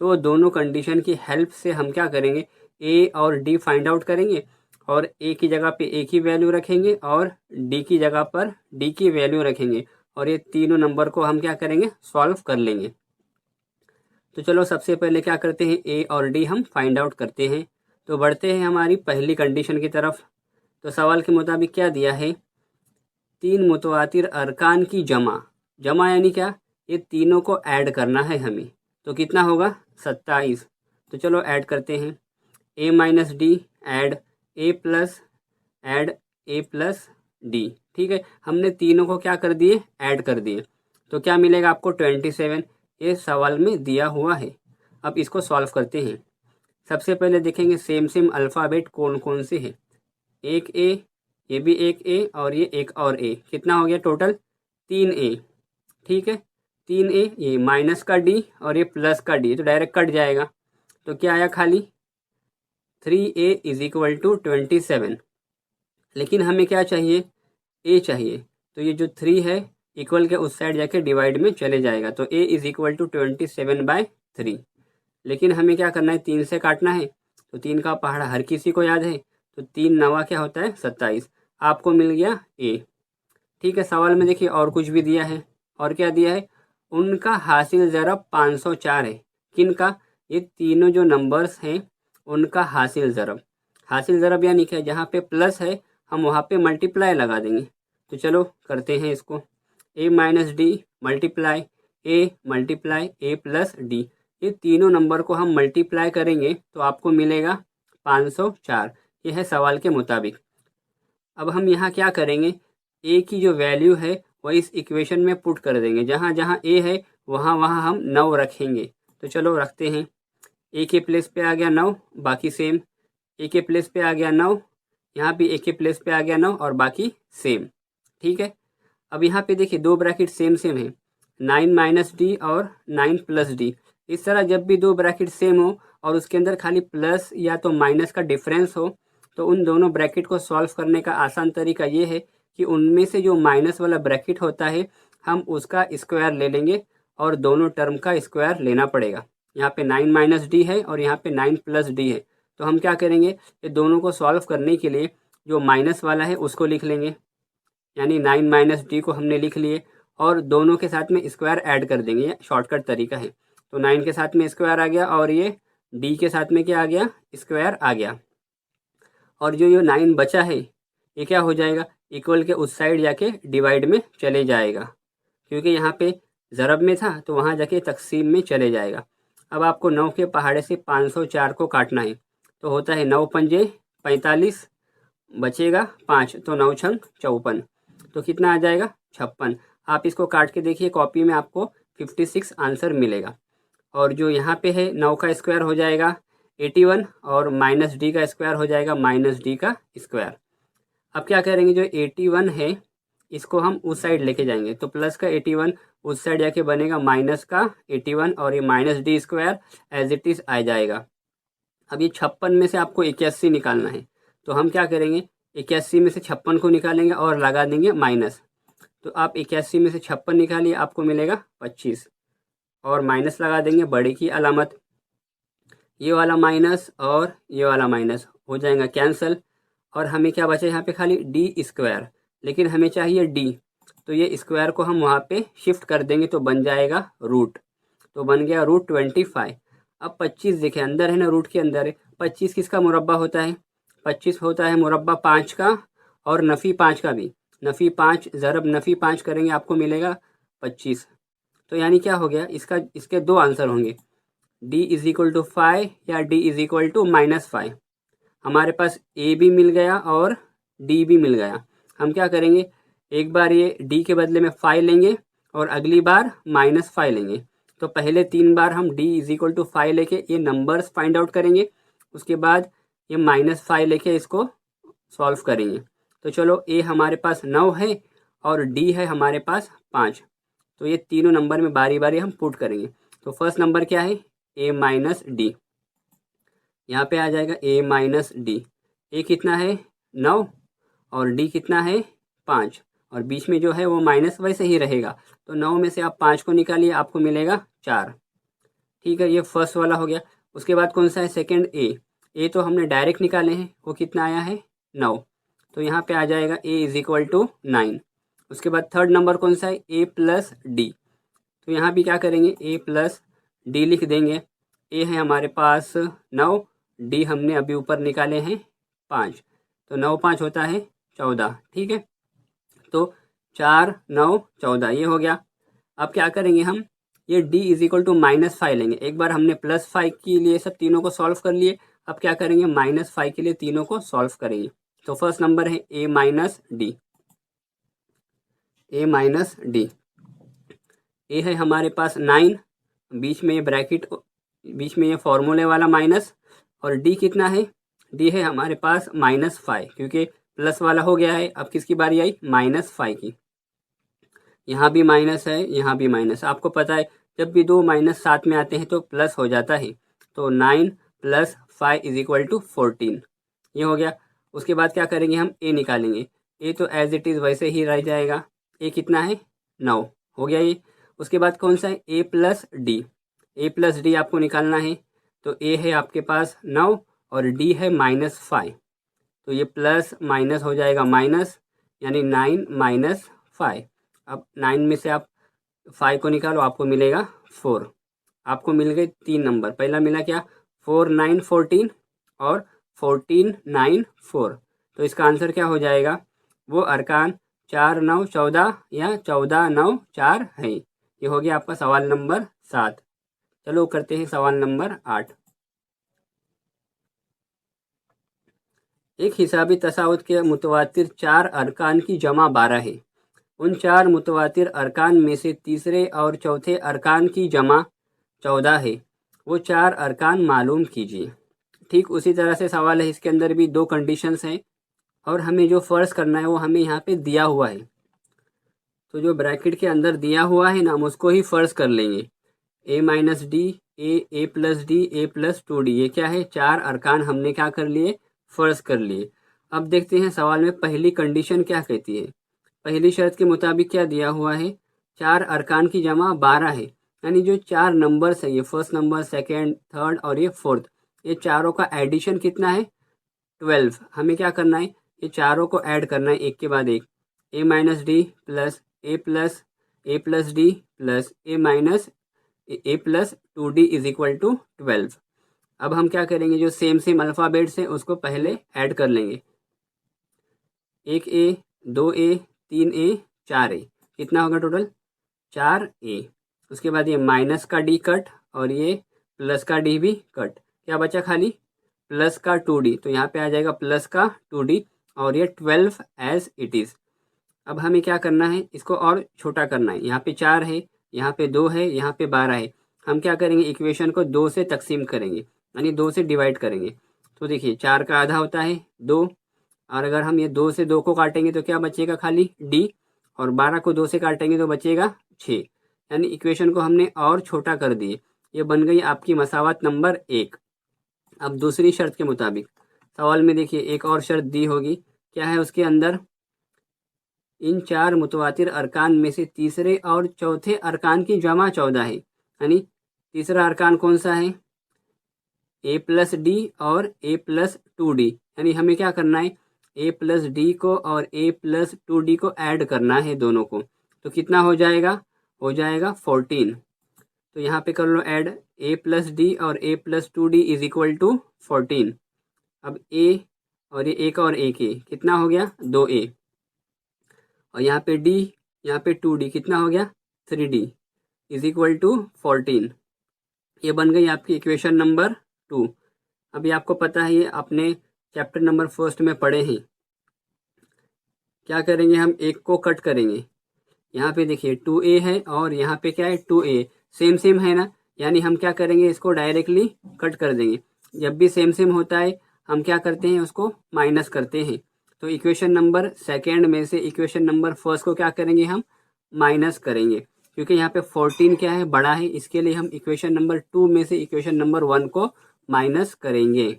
तो दोनों कंडीशन की हेल्प से हम क्या करेंगे, a और d फाइंड आउट करेंगे और a की जगह पे a की वैल्यू रखेंगे और d की जगह पर d की वैल्यू रखेंगे और ये तीनों नंबर को हम क्या करेंगे, सॉल्व कर लेंगे। तो चलो सबसे पहले क्या करते हैं, a और d हम फाइंड आउट करते हैं। तो बढ़ते हैं हमारी पहली कंडीशन की तरफ। तो सवाल के मुताबिक क्या दिया है, तीन मुतवातिर अरकान की जमा। जमा यानी क्या, ये तीनों को ऐड करना है हमें। तो कितना होगा 27। तो चलो ऐड करते हैं। A minus D add A plus D. ठीक है, हमने तीनों को क्या कर दिए, ऐड कर दिए। तो क्या मिलेगा आपको 27। ये सवाल में दिया हुआ है। अब इसको सॉल्व करते हैं। सबसे पहले देखेंगे सेम सेम अल्फ़ाबेट कौन कौन से हैं। एक ए, ये भी एक ए और ये एक और ए, कितना हो गया टोटल 3 ए। ठीक है, 3 ए, ये माइनस का डी और ये प्लस का डी, तो डायरेक्ट कट जाएगा। तो क्या आया खाली 3a इज इक्वल टू 27। लेकिन हमें क्या चाहिए, ए चाहिए। तो ये जो 3 है इक्वल के उस साइड जाके डिवाइड में चले जाएगा। तो a इज इक्वल टू 27/3। लेकिन हमें क्या करना है, 3 से काटना है। तो 3 का पहाड़ा हर किसी को याद है। तो 3 नवा क्या होता है 27। आपको मिल गया ए। ठीक है, सवाल में देखिए और कुछ भी दिया है। और क्या दिया है, उनका हासिल ज़रब 504 है। किन का, ये तीनों जो नंबर्स हैं उनका हासिल ज़रब। हासिल ज़रब यानी क्या, जहाँ पे प्लस है हम वहाँ पे मल्टीप्लाई लगा देंगे। तो चलो करते हैं इसको। ए माइनस डी मल्टीप्लाई ए प्लस डी, ये तीनों नंबर को हम मल्टीप्लाई करेंगे तो आपको मिलेगा 504। ये है सवाल के मुताबिक। अब हम यहाँ क्या करेंगे, ए की जो वैल्यू है वह इस इक्वेशन में पुट कर देंगे। जहाँ जहाँ ए है वहाँ वहाँ हम 9 रखेंगे। तो चलो रखते हैं। ए के प्लेस पे आ गया 9, बाकी सेम। ए के प्लेस पे आ गया 9, यहाँ भी ए के प्लेस पे आ गया 9 और बाकी सेम। ठीक है, अब यहाँ पे देखिए दो ब्रैकेट सेम सेम है, 9 माइनस डी और 9 प्लस डी। इस तरह जब भी दो ब्रैकेट सेम हो और उसके अंदर खाली प्लस या तो माइनस का डिफरेंस हो, तो उन दोनों ब्रैकेट को सॉल्व करने का आसान तरीका ये है कि उनमें से जो माइनस वाला ब्रैकेट होता है हम उसका स्क्वायर ले लेंगे और दोनों टर्म का स्क्वायर लेना पड़ेगा। यहाँ पे 9 माइनस डी है और यहाँ पे 9 प्लस डी है। तो हम क्या करेंगे, ये दोनों को सॉल्व करने के लिए जो माइनस वाला है उसको लिख लेंगे, यानी 9 माइनस डी को हमने लिख लिए और दोनों के साथ में स्क्वायर ऐड कर देंगे। ये शॉर्टकट तरीका है। तो 9 के साथ में स्क्वायर आ गया और ये डी के साथ में क्या आ गया, स्क्वायर आ गया। और जो ये 9 बचा है ये क्या हो जाएगा, इक्वल के उस साइड जाके डिवाइड में चले जाएगा, क्योंकि यहाँ पे ज़रब में था तो वहाँ जाके तकसीम में चले जाएगा। अब आपको 9 के पहाड़े से 504 को काटना है। तो होता है 9 पंजे 45, बचेगा 5, तो 9 छंग 54। तो कितना आ जाएगा 56। आप इसको काट के देखिए कॉपी में, आपको 56 आंसर मिलेगा। और जो यहाँ पे है 9 का स्क्वायर हो जाएगा 81 और माइनस डी का स्क्वायर हो जाएगा माइनस डी का स्क्वायर। अब क्या करेंगे, जो 81 है इसको हम उस साइड लेके जाएंगे। तो प्लस का 81 उस साइड जाके बनेगा माइनस का 81 और ये minus D square as it is आ जाएगा। अब ये 56 में से आपको 81 निकालना है। तो हम क्या करेंगे, 81 में से 56 को निकालेंगे और लगा देंगे माइनस। तो आप 81 में से 56 निकालिए, आपको मिलेगा 25 और माइनस लगा देंगे बड़े की अलामत। ये वाला माइनस और ये वाला माइनस हो जाएगा कैंसिल और हमें क्या बचा यहाँ पे, खाली डी स्क्वायर। लेकिन हमें चाहिए डी, तो ये स्क्वायर को हम वहाँ पे शिफ्ट कर देंगे तो बन जाएगा रूट। तो बन गया √25। अब 25 देखें अंदर है ना, रूट के अंदर है। 25 किसका मुरब्बा होता है, 25 होता है मुरब्बा 5 का और नफ़ी 5 का भी। नफ़ी 5 ज़रब नफ़ी 5 करेंगे आपको मिलेगा 25। तो यानी क्या हो गया, इसके दो आंसर होंगे, d इज़ इक्वल टू 5 या d इज़ इक्वल टू -5। हमारे पास a भी मिल गया और d भी मिल गया। हम क्या करेंगे, एक बार ये d के बदले में 5 लेंगे और अगली बार -5 लेंगे। तो पहले 3 बार हम d इज़ इक्वल टू 5 लेके ये नंबर्स फाइंड आउट करेंगे, उसके बाद ये -5 लेके इसको सॉल्व करेंगे। तो चलो a हमारे पास 9 है और d है हमारे पास 5। तो ये तीनों नंबर में बारी बारी हम पुट करेंगे। तो फर्स्ट नंबर क्या है, a माइनस डी, यहाँ पे आ जाएगा a माइनस डी। ए कितना है 9 और डी कितना है 5 और बीच में जो है वो माइनस वैसे ही रहेगा। तो 9 में से आप 5 को निकालिए, आपको मिलेगा 4। ठीक है, ये फर्स्ट वाला हो गया। उसके बाद कौन सा है सेकंड, ए तो हमने डायरेक्ट निकाले हैं, वो कितना आया है 9। तो यहाँ पे आ जाएगा a इज़ इक्वल टू 9। उसके बाद थर्ड नंबर कौन सा है, a प्लस डी। तो यहाँ भी क्या करेंगे, a प्लस डी लिख देंगे। a है हमारे पास 9, डी हमने अभी ऊपर निकाले हैं 5। तो 9 5 होता है 14। ठीक है, तो 4 9 14 ये हो गया। अब क्या करेंगे हम, ये d इज इक्वल टू -5 लेंगे। एक बार हमने +5 के लिए सब तीनों को सॉल्व कर लिए, अब क्या करेंगे -5 के लिए तीनों को सॉल्व करेंगे। तो फर्स्ट नंबर है a माइनस डी। ए है हमारे पास 9, बीच में ये ब्रैकेट, बीच में ये फॉर्मूले वाला माइनस, और डी कितना है, डी है हमारे पास -5, क्योंकि प्लस वाला हो गया है। अब किसकी बारी आई, -5 की। यहाँ भी माइनस है, यहाँ भी माइनस। आपको पता है जब भी दो माइनस साथ में आते हैं तो प्लस हो जाता है। तो 9 + 5 = 14 ये हो गया। उसके बाद क्या करेंगे, हम ए निकालेंगे। ए तो एज इट इज़ वैसे ही रह जाएगा। ए कितना है, 9 हो गया ये। उसके बाद कौन सा है, ए प्लस डी आपको निकालना है। तो ए है आपके पास 9 और डी है -5, तो ये प्लस माइनस हो जाएगा माइनस, यानी 9 - 5। अब 9 में से आप 5 को निकालो, आपको मिलेगा 4। आपको मिल गए 3 नंबर। पहला मिला क्या, 4 9 14 और 14 9 4। तो इसका आंसर क्या हो जाएगा, वो अरकान 4 9 14 या 14 9 4 है। ये हो गया आपका सवाल नंबर 7। चलो करते हैं सवाल नंबर 8। एक हिसाबी तसाउत के मुतवातिर 4 अरकान की जमा 12 है। उन 4 मुतवातिर अरकान में से तीसरे और चौथे अरकान की जमा 14 है। वो 4 अरकान मालूम कीजिए। ठीक उसी तरह से सवाल है, इसके अंदर भी 2 कंडीशंस हैं और हमें जो फ़र्ज़ करना है वो हमें यहाँ पे दिया हुआ है। तो जो ब्रैकेट के अंदर दिया हुआ है ना, हम उसको ही फ़र्ज़ कर लेंगे। a minus D, A plus D, A plus 2d, ये क्या है, 4 अरकान हमने क्या कर लिए, फ़र्ज़ कर लिए। अब देखते हैं सवाल में पहली कंडीशन क्या कहती है। पहली शर्त के मुताबिक क्या दिया हुआ है, 4 अरकान की जमा 12 है। यानी जो 4 नंबर्स है, ये फर्स्ट नंबर, सेकेंड, थर्ड और ये फोर्थ, ये चारों का एडिशन कितना है, 12। हमें क्या करना है, ये चारों को ऐड करना है एक के बाद एक। ए माइनस डी प्लस ए प्लस डी प्लस ए प्लस 2d = 12। अब हम क्या करेंगे, जो सेम अल्फ़ाबेट्स हैं उसको पहले ऐड कर लेंगे। 1a 2a 3a 4a, कितना होगा टोटल, 4a। उसके बाद ये माइनस का डी कट और ये प्लस का डी भी कट, क्या बचा खाली प्लस का 2d। तो यहाँ पे आ जाएगा प्लस का 2d और ये 12 एज इट इज़। अब हमें क्या करना है, इसको और छोटा करना है। यहाँ पे 4 है, यहाँ पे 2 है, यहाँ पे 12 है। हम क्या करेंगे, इक्वेशन को 2 से तकसीम करेंगे, यानी 2 से डिवाइड करेंगे। तो देखिए 4 का आधा होता है 2, और अगर हम ये 2 से 2 को काटेंगे तो क्या बचेगा, खाली डी, और 12 को 2 से काटेंगे तो बचेगा 6। यानी इक्वेशन को हमने और छोटा कर दिए। ये बन गई आपकी मसावत नंबर 1। अब दूसरी शर्त के मुताबिक सवाल में देखिए एक और शर्त दी होगी, क्या है उसके अंदर, इन 4 मुतवातिर अरकान में से तीसरे और चौथे अरकान की जमा 14 है। यानी तीसरा अरकान कौन सा है, a प्लस डी और a प्लस 2d। यानी हमें क्या करना है, a प्लस डी को और a प्लस 2d को ऐड करना है दोनों को। तो कितना हो जाएगा, हो जाएगा 14। तो यहाँ पे कर लो ऐड, a प्लस डी और a प्लस 2d = 14। अब a और ये एक और एक a, कितना हो गया 2a, और यहाँ पे d, यहाँ पे 2d, कितना हो गया 3d = 14। ये बन गई आपकी इक्वेशन नंबर 2। अभी आपको पता है ये आपने चैप्टर नंबर 1 में पढ़े हैं। क्या करेंगे, हम एक को कट करेंगे। यहाँ पे देखिए 2a है और यहाँ पे क्या है 2a, सेम है ना, यानी हम क्या करेंगे, इसको डायरेक्टली कट कर देंगे। जब भी सेम होता है हम क्या करते हैं, उसको माइनस करते हैं। तो इक्वेशन नंबर 2 में से इक्वेशन नंबर 1 को क्या करेंगे, हम माइनस करेंगे, क्योंकि यहाँ पे 14 क्या है, बड़ा है, इसके लिए हम इक्वेशन नंबर 2 में से इक्वेशन नंबर 1 को माइनस करेंगे।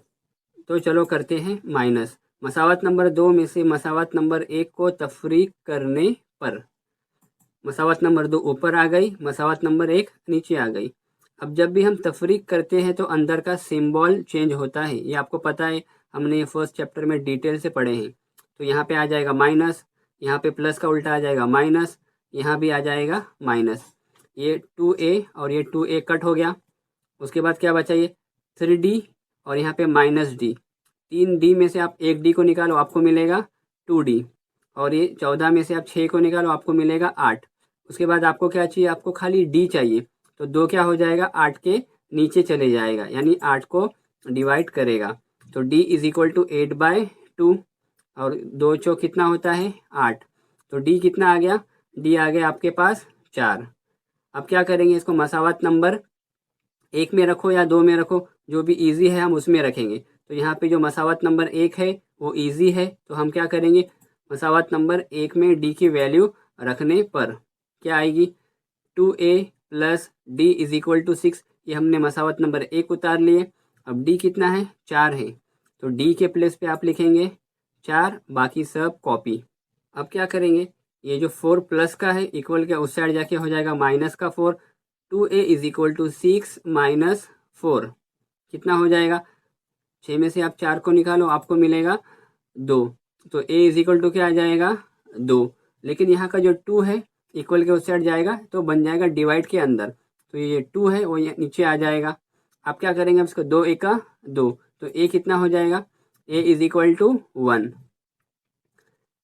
तो चलो करते हैं माइनस। मसावत नंबर 2 में से मसावत नंबर 1 को तफरीक करने पर मसावत नंबर 2 ऊपर आ गई, मसावत नंबर 1 नीचे आ गई। अब जब भी हम तफरीक करते हैं तो अंदर का सिंबल चेंज होता है, ये आपको पता है, हमने ये फर्स्ट चैप्टर में डिटेल से पढ़े हैं। तो यहाँ पे आ जाएगा माइनस, यहाँ पे प्लस का उल्टा आ जाएगा माइनस, यहाँ भी आ जाएगा माइनस। ये 2a और ये 2a कट हो गया। उसके बाद क्या बचा, ये 3d और यहाँ पे -d। 3d में से आप एक d को निकालो, आपको मिलेगा 2d। और ये 14 में से आप 6 को निकालो, आपको मिलेगा 8। उसके बाद आपको क्या चाहिए, आपको खाली डी चाहिए। तो 2 क्या हो जाएगा, 8 के नीचे चले जाएगा, यानी 8 को डिवाइड करेगा। तो d इज इक्वल टू 8/2 और 2 चौक कितना होता है 8। तो d कितना आ गया, d आ गया आपके पास 4। अब क्या करेंगे, इसको मसावत नंबर 1 में रखो या 2 में रखो, जो भी इजी है हम उसमें रखेंगे। तो यहाँ पे जो मसावत नंबर 1 है वो इजी है, तो हम क्या करेंगे, मसावत नंबर 1 में d की वैल्यू रखने पर क्या आएगी, 2a plus D is equal to 6। ये हमने मसावत नंबर 1 उतार लिए। अब d कितना है, 4 है, तो d के प्लेस पे आप लिखेंगे 4, बाकी सब कॉपी। अब क्या करेंगे, ये जो 4 प्लस का है इक्वल के उस साइड जाके हो जाएगा माइनस का 4। 2a is equal to 6 minus 4 कितना हो जाएगा, 6 में से आप 4 को निकालो, आपको मिलेगा 2। तो a इज इक्वल टू क्या आ जाएगा 2। लेकिन यहाँ का जो 2 है इक्वल के उस साइड जाएगा तो बन जाएगा डिवाइड के अंदर, तो ये 2 है वो यहाँ नीचे आ जाएगा। आप क्या करेंगे, अब इसको 2 एका 2, तो a कितना हो जाएगा, a इज इक्वल टू 1।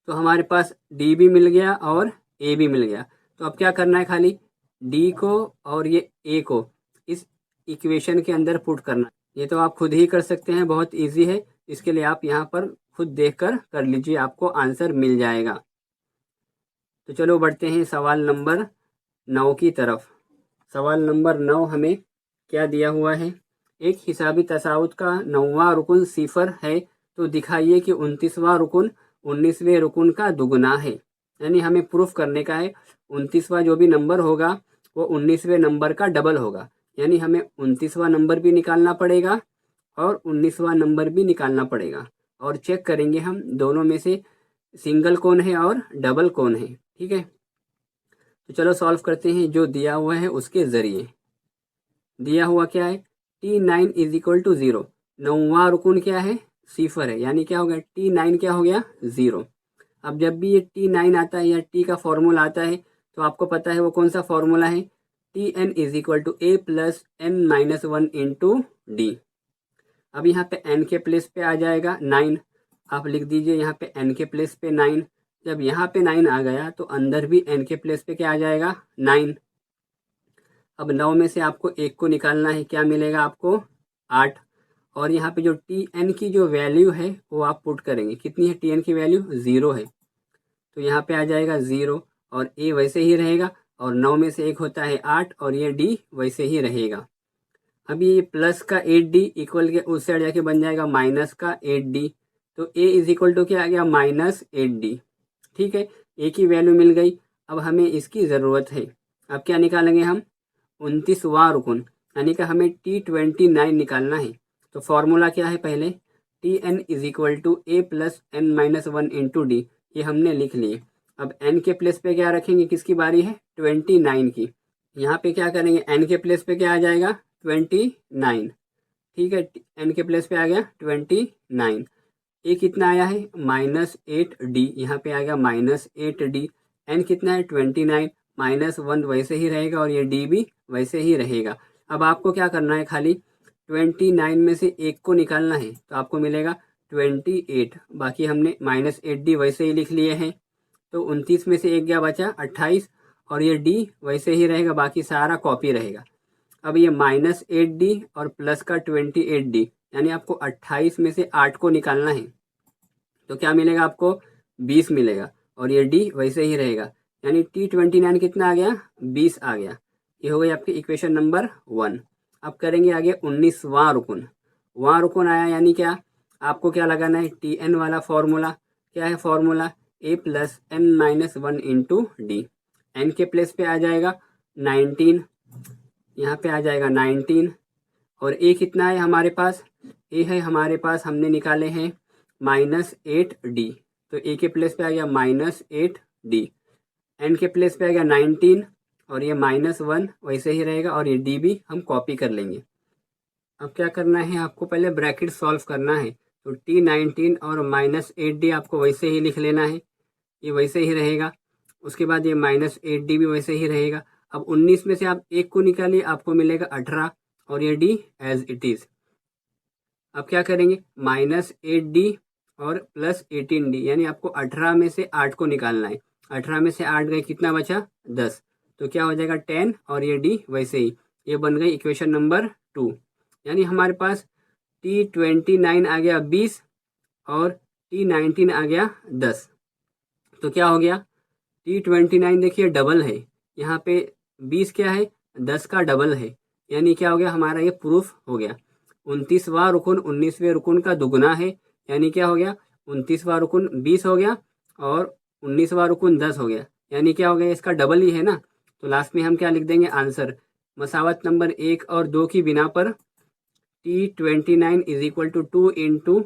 तो हमारे पास d भी मिल गया और a भी मिल गया। तो अब क्या करना है, खाली d को और ये a को इस इक्वेशन के अंदर पुट करना। ये तो आप खुद ही कर सकते हैं, बहुत इजी है। इसके लिए आप यहाँ पर खुद देखकर कर लीजिए, आपको आंसर मिल जाएगा। तो चलो बढ़ते हैं सवाल नंबर 9 की तरफ। सवाल नंबर 9 हमें क्या दिया हुआ है, एक हिसाबी तसाउत का 9वां रुकुन सिफर है तो दिखाइए कि 29वां रुकुन 19वें रुकुन का दुगुना है। यानी हमें प्रूफ करने का है 29वां जो भी नंबर होगा वो 19वें नंबर का डबल होगा। यानी हमें 29वां नंबर भी निकालना पड़ेगा और 19वां नंबर भी निकालना पड़ेगा, और चेक करेंगे हम दोनों में से सिंगल कौन है और डबल कौन है। ठीक है, तो चलो सॉल्व करते हैं जो दिया हुआ है उसके ज़रिए। दिया हुआ क्या है, T9 इज इक्वल टू 0। 9वां रुकुन क्या है, सिफर है, यानी क्या हो गया, T9 क्या हो गया 0। अब जब भी ये T9 आता है या T का फॉर्मूला आता है तो आपको पता है वो कौन सा फॉर्मूला है, Tn is equal to a plus n minus 1 into D. अब यहाँ पे n के प्लेस पे आ जाएगा 9, आप लिख दीजिए यहाँ पे n के प्लेस पे 9। जब यहाँ पे 9 आ गया तो अंदर भी n के प्लेस पे क्या आ जाएगा 9। अब 9 में से आपको 1 को निकालना है, क्या मिलेगा आपको 8। और यहाँ पे जो Tn की जो वैल्यू है वो आप पुट करेंगे, कितनी है Tn की वैल्यू 0 है, तो यहाँ पे आ जाएगा 0 और a वैसे ही रहेगा, और 9 में से 1 होता है 8 और ये d वैसे ही रहेगा। अभी ये प्लस का 8d इक्वल के उस साइड जाके बन जाएगा माइनस का 8d, तो a इज इक्वल टू क्या आ गया -8d। ठीक है, a की वैल्यू मिल गई। अब हमें इसकी ज़रूरत है, अब क्या निकालेंगे हम 29वां रुकुन, यानी कि हमें T29 निकालना है। तो फॉर्मूला क्या है, पहले Tn is equal to a plus n minus 1 into D, ये हमने लिख लिए। अब n के प्लेस पे क्या रखेंगे, किसकी बारी है 29 की। यहाँ पे क्या करेंगे, n के प्लेस पे क्या आ जाएगा 29। ठीक है, n के प्लेस पे आ गया 29। ए कितना आया है -8d, यहाँ पे आ गया -8d। n कितना है 29, -1 वैसे ही रहेगा और ये d भी वैसे ही रहेगा। अब आपको क्या करना है, खाली 29 में से 1 को निकालना है, तो आपको मिलेगा 28। बाकी हमने -8d वैसे ही लिख लिए हैं। तो 29 में से 1 गया बचा 28, और ये d वैसे ही रहेगा, बाकी सारा कॉपी रहेगा। अब ये -8d और प्लस का 28d, यानी आपको 28 में से 8 को निकालना है, तो क्या मिलेगा आपको 20 मिलेगा, और ये d वैसे ही रहेगा, यानी T29 कितना आ गया 20 आ गया। ये हो गई आपकी इक्वेशन नंबर 1। अब करेंगे आगे 19वां रुकुन। वहाँ रुकुन आया, यानी क्या, आपको क्या लगाना है Tn वाला फॉर्मूला। क्या है formula, a plus n minus 1 into D. N के प्लेस पे आ जाएगा 19, यहाँ पे आ जाएगा 19, और a कितना है हमारे पास, a है हमारे पास, हमने निकाले हैं -8d, तो a के प्लेस पे आ गया -8d। n के प्लेस पे आ गया 19, और ये -1 वैसे ही रहेगा, और ये d भी हम कॉपी कर लेंगे। अब क्या करना है, आपको पहले ब्रैकेट सॉल्व करना है। तो T19 और -8d आपको वैसे ही लिख लेना है, ये वैसे ही रहेगा। उसके बाद ये -8d भी वैसे ही रहेगा। अब 19 में से आप 1 को निकालिए, आपको मिलेगा 18, और ये d एज इट इज़। अब क्या करेंगे, -8d और प्लस 18D, यानी आपको 18 में से 8 को निकालना है। 18 में से 8 गए, कितना बचा? 10। तो क्या हो जाएगा? 10 और ये D वैसे ही। ये बन गई इक्वेशन नंबर 2। यानी हमारे पास T29 आ गया 20 और T19 आ गया 10। तो क्या हो गया? T29 देखिए डबल है, यहाँ पे 20 क्या है? 10 का डबल है। यानी क्या हो गया हमारा? ये प्रूफ हो गया। 29वां रुकुन 19वें रुकुन का दुगुना है, यानी क्या हो गया? 29वां रुकुन 20 हो गया और 19वां रुकुन 10 हो गया, यानी क्या हो गया? इसका डबल ही है ना। तो लास्ट में हम क्या लिख देंगे? आंसर। मसावत नंबर 1 और 2 की बिना पर T29 is equal to 2 into